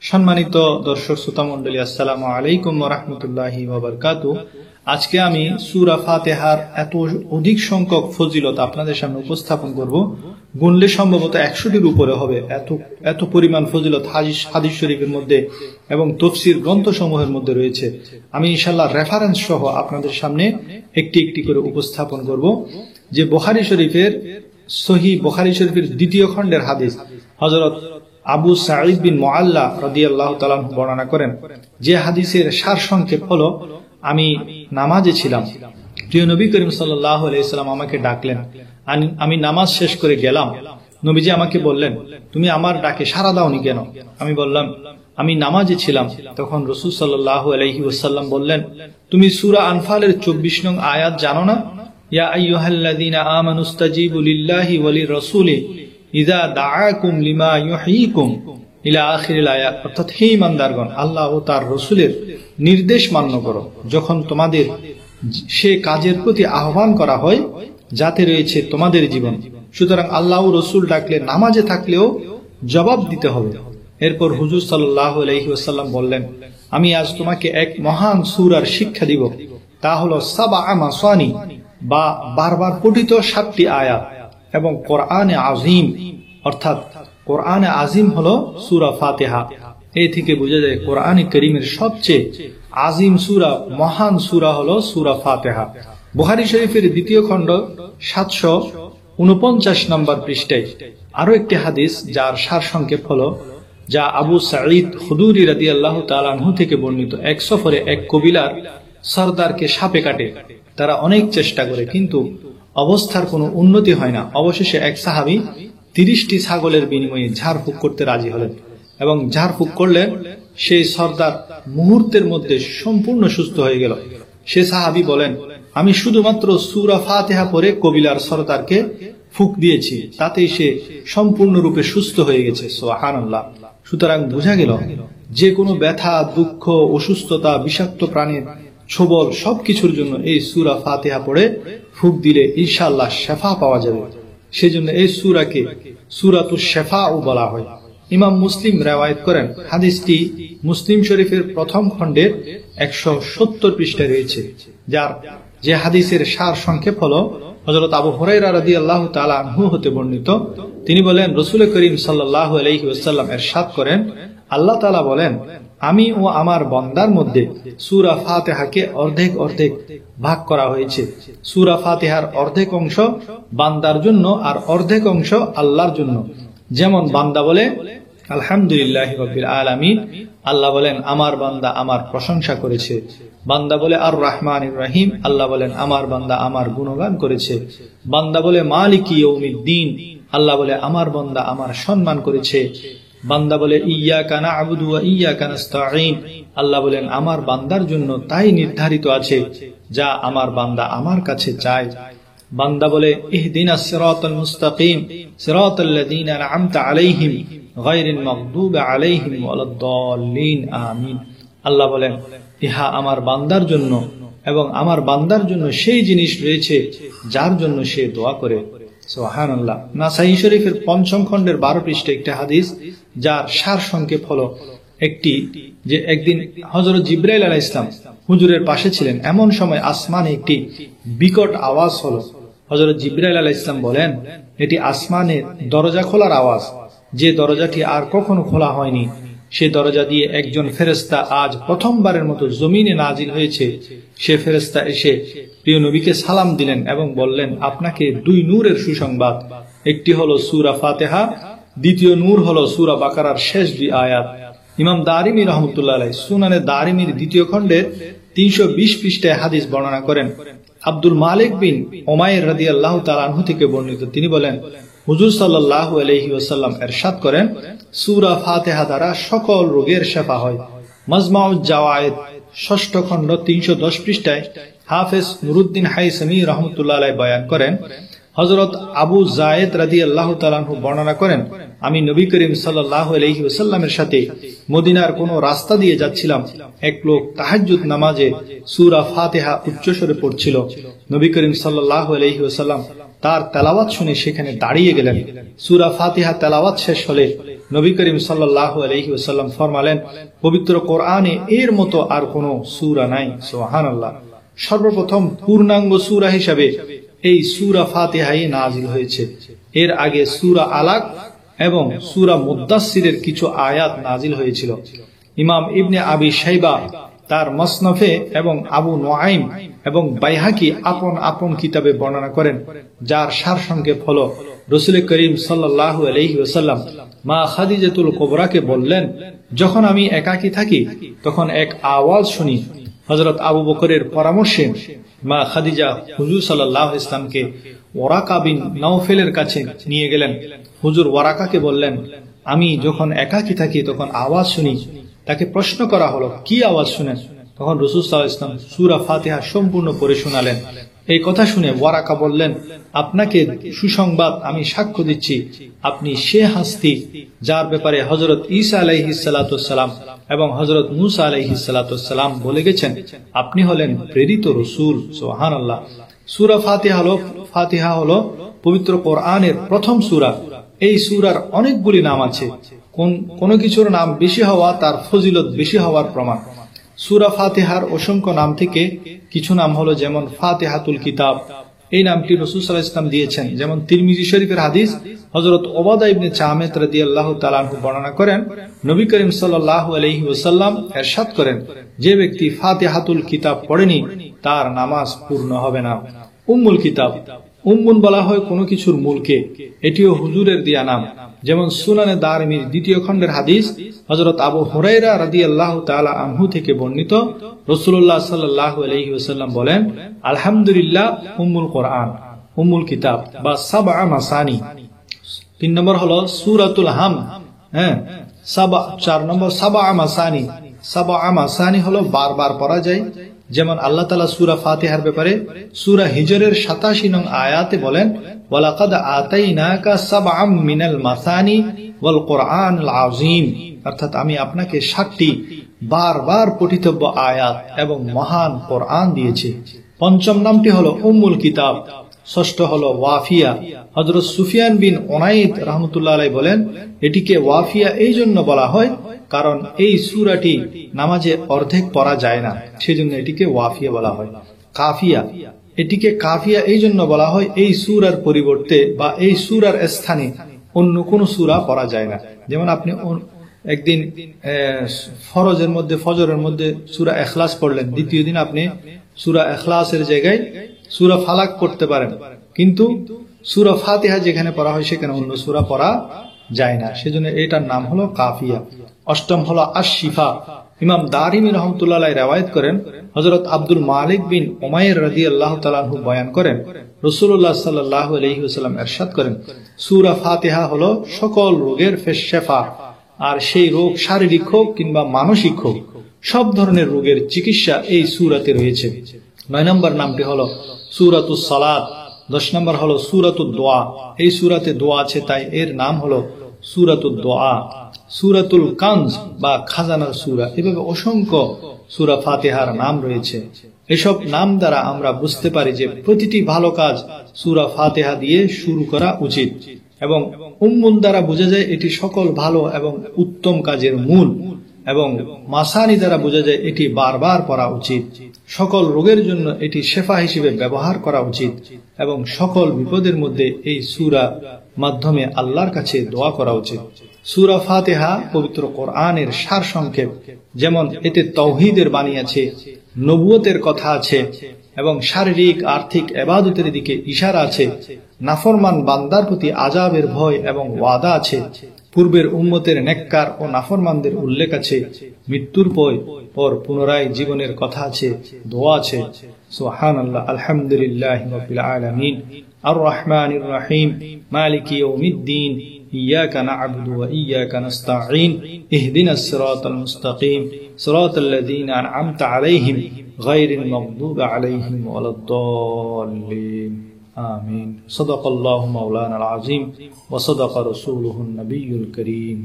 সম্মানিত দর্শক শ্রোতা মণ্ডলী, আসসালামু আলাইকুম ওয়া রাহমাতুল্লাহি ওয়া বারাকাতুহু। আজকে আমি সূরা ফাতিহার এত অধিক সংখ্যক ফজিলত আপনাদের সামনে উপস্থাপন করব, গুনলে সম্ভবত 100টির উপরে হবে। এত পরিমাণ ফজিলত হাদিস শরীফের মধ্যে এবং তাফসীর গ্রন্থসমূহের মধ্যে রয়েছে। আমি ইনশাআল্লাহ রেফারেন্স সহ আপনাদের সামনে একটি একটি করে উপস্থাপন করব। যে বুখারী শরীফের সহিহ বুখারী শরীফের দ্বিতীয় খণ্ডের হাদিস, হযরত আবু সাঈদ বিন মুআল্লা রাদিয়াল্লাহু তাআলা বর্ণনা করেন, যে হাদিসের সারসংক্ষেপ হলো, আমি নামাজে ছিলাম, প্রিয় নবী করিম সাল্লাল্লাহু আলাইহি সাল্লাম আমাকে ডাকলেন। আমি নামাজ শেষ করে গেলাম। নবীজি আমাকে বললেন, তুমি আমার ডাকে সাড়া দাওনি কেন? আমি বললাম, আমি নামাজে ছিলাম। তখন রাসূল সাল্লাল্লাহু আলাইহি ওয়াসাল্লাম বললেন, তুমি সূরা আনফালের 24 নং আয়াত জানো না? ইয়া আইয়ুহাল্লাযীনা আমানুস্তাজিবু লিল্লাহি ওয়া লির-রাসূলি ইযা দাআকুম লিমা ইউহয়িকুম ইলা আখিরিল আয়াত। অর্থাৎ, হে ঈমানদারগণ, আল্লাহ ও তার রাসূলের নির্দেশ মান্য করো যখন তোমাদের সে কাজের প্রতি আহ্বান করা হয় যাতে রয়েছে তোমাদের জীবন। সুতরাং আল্লাহ ও রাসূল ডাকলে নামাজে থাকলেও জবাব দিতে হবে। এরপর হুজুর সাল্লাল্লাহু আলাইহি ওয়াসাল্লাম বললেন, আমি আজ তোমাকে এক মহান সূরার শিক্ষা দিব, তা হলো সাবআ মাসানি, বা বারবার পঠিত 7টি আয়াত, এবং কোরআনে আজিম, অর্থাৎ কোরআনে আজিম হলো সূরা ফাতিহা। এই থেকে বোঝা যায় কোরআনে কারীমের সবচেয়ে আজিম সূরা, মহান সূরা হলো সূরা ফাতিহা। বুখারী শরীফের দ্বিতীয় খণ্ড 749 নম্বর পৃষ্ঠায় আরো একটি হাদিস, যার সারসংক্ষেপ হলো, যা আবু সাঈদ খুদরি রাদিয়াল্লাহু তাআলা আনহু থেকে বর্ণিত। এক সফরে এক কবিলার সরদারকে সাপে কাটে। তারা অনেক চেষ্টা করে, কিন্তু অবস্থার কোনো উন্নতি হয় না। অবশেষে এক সাহাবী 30টি ছাগলের বিনিময়ে ঝাড়ফুঁক করতে রাজি হলেন, এবং ঝাড়ফুঁক করলেন। সেই সর্দার মুহূর্তের মধ্যে সম্পূর্ণ সুস্থ হয়ে গেল। সে সাহাবী বলেন, আমি শুধুমাত্র সূরা ফাতিহা পড়ে কবিলার সর্দারকে ফুঁক দিয়েছি, তাতেই সে সম্পূর্ণরূপে সুস্থ হয়ে গেছে। সুবহানাল্লাহ। সুতরাং বোঝা গেল, যে কোনো ব্যথা, দুঃখ, অসুস্থতা, বিষাক্ত প্রাণীর ছোবল, সবকিছুর জন্য এই সূরা ফাতিহা পড়ে ফুঁক দিলে ইনশাআল্লাহ শেফা পাওয়া যাবে। সেজন্য এই সূরাকে সূরাতুশ শিফাও বলা হয়। ইমাম মুসলিম রওয়ায়াত করেন, হাদিসটি মুসলিম শরীফের প্রথম খণ্ডের 170 পৃষ্ঠায় রয়েছে, যে হাদিসের সার সংক্ষেপ হলো, হযরত আবু হুরায়রা রাদিয়াল্লাহু তাআলা আনহু হতে বর্ণিত। তিনি বলেন, রাসূল করিম সাল্লাল্লাহু আলাইহি ওয়াসাল্লাম ইরশাদ করেন, আল্লাহ তাআলা বলেন, আমি ও আমার বান্দার মধ্যে সূরা ফাতিহাকে অর্ধেক অর্ধেক ভাগ করা হয়েছে। সূরা ফাতিহার অর্ধেক অংশ বান্দার জন্য আর অর্ধেক অংশ আল্লাহর জন্য। যেমন বান্দা বলে আলহামদুলিল্লাহি রাব্বিল আলামিন, আল্লাহ বলেন আমার বান্দা আমার প্রশংসা করেছে। বান্দা বলে আর রহমানির রহিম, আল্লাহ বলেন আমার বান্দা আমার গুণগান করেছে। বান্দা বলে মালিকি ইয়াউমিদ্দিন, আল্লাহ বলে আমার বান্দা আমার সম্মান করেছে। বান্দা বলে ইয়্যাকা না'বুদু ওয়া ইয়্যাকা নাস্তাঈন, আল্লাহ বলেন আমার বান্দার জন্য তাই নির্ধারিত আছে যা আমার বান্দা আমার কাছে চায়। বান্দা বলে ইহদিনাস সিরাতাল মুস্তাকিম সিরাতাল্লাযীনা আন'আমতা আলাইহিম গায়রিল মাগদুবি আলাইহিম ওয়ালাদ-দাল্লিন আমিন, আল্লাহ বলেন ইহা আমার বান্দার জন্য, এবং আমার বান্দার জন্য সেই জিনিস রয়েছে যার জন্য সে দোয়া করে। সুবহানাল্লাহ। নাসাঈ শরীফের 5ম খণ্ডের 12 পৃষ্ঠায় একটি হাদিস, যার সার সংক্ষেপ হলো, যে একদিন হযরত জিবরাইল আলাইহিস সালাম হুজুরের পাশে ছিলেন। এমন সময় আসমানে একটি বিকট আওয়াজ হলো। হযরত জিবরাইল আলাইহিস সালাম বলেন, এটি আসমানের দরজা খোলার আওয়াজ, যে দরজাটি আর কখনো খোলা হয়নি। সে দরজা দিয়ে একজন ফেরেশতা আজ প্রথমবারের মতো জমিনে নাজিল হয়েছে। সে ফেরেশতা এসে প্রিয় নবীকে সালাম দিলেন এবং বললেন, আপনাকে 2 নূরের সুসংবাদ। একটি হলো সূরা ফাতিহা, দ্বিতীয় নূর হলো সূরা বাকারার শেষ 2 আয়াত। ইমাম দারিমি রাহমাতুল্লাহ আলাইহি সুনানে দারিমির 2য় খণ্ডের 320 পৃষ্ঠায় হাদিস বর্ণনা করেন। আব্দুল মালিক বিন উমাইর রাদিয়াল্লাহু তাআলা আনহু থেকে বর্ণিত। তিনি বলেন, হুজুর সাল্লাল্লাহু আলাইহি ওয়াসাল্লাম ইরশাদ করেন, সূরা ফাতিহা দ্বারা সকল রোগের শিফা হয়। মাজমাউজ জাওয়ায়েদ 6ষ্ঠ খণ্ড 310 পৃষ্ঠায় হাফেজ নুরউদ্দিন হাইসামি রাহমাতুল্লাহ আলাইহি বয়ান করেন, হযরত আবু যায়েদ রাদিয়াল্লাহু তাআলা আনহু বর্ণনা করেন, আমি নবী করিম সাল্লাল্লাহু আলাইহি ওয়াসাল্লামের সাথে মদিনার কোন রাস্তা দিয়ে যাচ্ছিলাম। এক লোক তাহাজ্জুদ নামাজে সূরা ফাতিহা উচ্চস্বরে পড়ছিল। নবী করিম সাল্লাল্লাহু আলাইহি ওয়াসাল্লাম তার তেলাওয়াত শুনে সেখানে দাঁড়িয়ে গেলেন। সূরা ফাতিহা তেলাওয়াত শেষ হলে নবী করিম সাল্লাল্লাহু আলাইহি ওয়াসাল্লাম ফরমালেন, পবিত্র কোরআনে এর মতো আর কোনো সূরা নাই। সুবহানাল্লাহ। সর্বপ্রথম পূর্ণাঙ্গ সূরা হিসাবে এই সূরা ফাতিহাই নাজিল হয়েছে। এর আগে সূরা আলাক এবং সূরা মুদ্দাসসিরের কিছু আয়াত নাজিল হয়েছিল। ইমাম ইবনে আবি শাইবা তার মুসনাফে এবং আবু নুআইম এবং বাইহাকি আপন আপন কিতাবে বর্ণনা করেন, যার সারসংক্ষেপ হলো, রাসূল করিম সাল্লাল্লাহু আলাইহি ওয়াসাল্লাম মা খাদিজাতুল কুবরাকে বললেন, যখন আমি একাকী থাকি তখন এক আওয়াজ শুনি। হযরত আবু বকরের পরামর্শে মা খাদিজা হুজুর সাল্লাল্লাহু আলাইহি ওয়াসাল্লামকে ওয়ারাকা বিন নাওফেলের কাছে নিয়ে গেলেন। হুজুর ওয়ারাকাকে বললেন, আমি যখন একাকী থাকি তখন আওয়াজ শুনি। তাকে প্রশ্ন করা হলো, কি আওয়াজ শুনেন? তখন রাসূল সাল্লাল্লাহু আলাইহি ওয়াসাল্লাম সূরা ফাতিহা সম্পূর্ণ পড়ে শোনালেন। এই কথা শুনে ওয়ারাকা বললেন, আপনাকে সুসংবাদ আমি সাক্ষ্য দিচ্ছি, আপনি সে হাস্তি যার ব্যাপারে হযরত ঈসা আলাইহিস সালাতু ওয়াস সালাম এবং হযরত মূসা আলাইহিস সালাতু ওয়াস সালাম বলে গেছেন, আপনি হলেন প্রেরিত রাসূল। সুবহানাল্লাহ। সূরা ফাতিহা হলো পবিত্র কোরআনের প্রথম সূরা। এই সূরার অনেকগুলি নাম আছে। কোন কিছুর নাম বেশি হওয়া তার ফজিলত বেশি হওয়ার প্রমাণ। সূরা ফাতিহার অসংখ্য নাম থেকে কিছু নাম হলো, যেমন ফাতিহাতুল কিতাব, এই নামটি রাসূল সাল্লাল্লাহু আলাইহি ওয়াসাল্লাম দিয়েছেন। যেমন তিরমিজি শরীফের হাদিস, হযরত উবাদা ইবনে সামিত রাদিয়াল্লাহু তাআলা আনহু বর্ণনা করেন, নবী করিম সাল্লাল্লাহু আলাইহি ওয়াসাল্লাম ইরশাদ করেন, যে ব্যক্তি ফাতিহাতুল কিতাব পড়েনি তার নামাজ পূর্ণ হবে না। উম্মুল কিতাব, উম্মুন বলা হয় কোনো কিছুর মূলকে, এটিও হুজুরের দেয়া নাম। যেমন সুনানে দারমির 2য় খণ্ডের হাদিস, হযরত আবু হুরায়রা রাদিয়াল্লাহু তাআলা আনহু থেকে বর্ণিত, রাসূলুল্লাহ সাল্লাল্লাহু আলাইহি ওয়াসাল্লাম বলেন, আলহামদুলিল্লাহ উম্মুল কোরআন, উম্মুল কিতাব বা সাবআ মাসানি। 3 নম্বর হলো সূরাতুল হাম, 4 নম্বর সাবআ মাসানি। সাবআ মাসানি হলো বারবার পড়া যায়। যেমন আল্লাহ তাআলা সূরা ফাতিহার ব্যাপারে সূরা হিজরের 87 নং আয়াতে বলেন, ওয়ালাকাদ আতাইনাকা সাবআম মিনাল মাসানি ওয়াল কোরআনুল আযীম, অর্থাৎ আমি আপনাকে 7টি বারবার পঠিতব্য আয়াত এবং মহান কোরআন দিয়েছি। পঞ্চম নামটি হলো উম্মুল কিতাব। ষষ্ঠ হলো ওয়াফিয়া। হযরত সুফিয়ান বিন উনাইদ রাহমাতুল্লাহ আলাইহি বলেন, এটিকে ওয়াফিয়া এই জন্য বলা হয় কারণ এই সূরাটি নামাজে অর্ধেক পড়া যায় না, সেজন্য এটিকে ওয়াফিয়া বলা হয়। কাফিয়া, এটিকে কাফিয়া এই জন্য বলা হয়, এই সূরার পরিবর্তে বা এই সূরার স্থানে অন্য কোন সূরা পড়া যায় না। যেমন আপনি একদিন ফজরের মধ্যে সূরা ইখলাস পড়লেন, দ্বিতীয় দিন আপনি সূরা ইখলাসের জায়গায় সূরা ফালাক পড়তে পারেন, কিন্তু সূরা ফাতিহা যেখানে পড়া হয় সেখানে অন্য সূরা পড়া যায় না, সেজন্য এটার নাম হলো কাফিয়া। অষ্টম হলো আশ-শিফা। ইমাম দারিমি রাহমাতুল্লাহ আলাইহি রওয়ায়াত করেন, হযরত আব্দুল মালিক বিন উমাইর রাদিয়াল্লাহু তাআলা আনহু বয়ান করেন, রাসূলুল্লাহ সাল্লাল্লাহু আলাইহি ওয়াসাল্লাম ইরশাদ করেন, সূরা ফাতিহা হলো সকল রোগের শেফা। আর সেই রোগ শারীরিক হোক কিংবা মানসিক হোক, সব ধরনের রোগের চিকিৎসা এই সূরাতে রয়েছে। 9 নম্বর নামটি হলো সূরাতুস সালাত। 10 নম্বর হলো সূরাতুদ দোয়া। এই সূরাতে দোয়া আছে, তাই এর নাম হলো সূরাতুদ দোয়া। সূরাতুল কানজ বা খাজানার সূরা, এভাবে অসংখ্য সূরা ফাতিহার নাম রয়েছে। এসব নাম দ্বারা আমরা বুঝতে পারি যে প্রতিটি ভালো কাজ সূরা ফাতিহা দিয়ে শুরু করা উচিত, এবং উম্মুন দ্বারা বোঝা যায় এটি সকল ভালো এবং উত্তম কাজের মূল, এবং মাসানি দ্বারা বোঝা যায় এটি বারবার পড়া উচিত। সকল রোগের জন্য এটি শেফা হিসেবে ব্যবহার করা উচিত, এবং সকল বিপদের মধ্যে এই সূরা মাধ্যমে আল্লাহর কাছে দোয়া করা উচিত। সূরা ফাতিহা পবিত্র কোরআনের সারসংক্ষেপ। যেমন এতে তাওহীদের বাণী আছে, নবুয়তের কথা আছে, এবং শারীরিক আর্থিক ইবাদতের দিকে ইশারা আছে। নাফরমান বান্দার প্রতি আযাবের ভয় এবং ওয়াদা আছে। পূর্বের উম্মতের নেককার ও নাফরমানদের উল্লেখ আছে। মৃত্যুর পর পুনরায় জীবনের কথা আছে, দোয়া আছে। সুবহানাল্লাহ, আলহামদুলিল্লাহি রাব্বিল আলামিন, আর রহমানির রহিম, মালিকি ইয়াউমিদ্দিন, إياك نعبد وإياك نستعين اهدنا الصراط المستقيم صراط الذين أنعمت عليهم غير المغضوب عليهم ولا الضالين آمين. صدق الله مولانا العظيم وصدق رسوله النبي الكريم.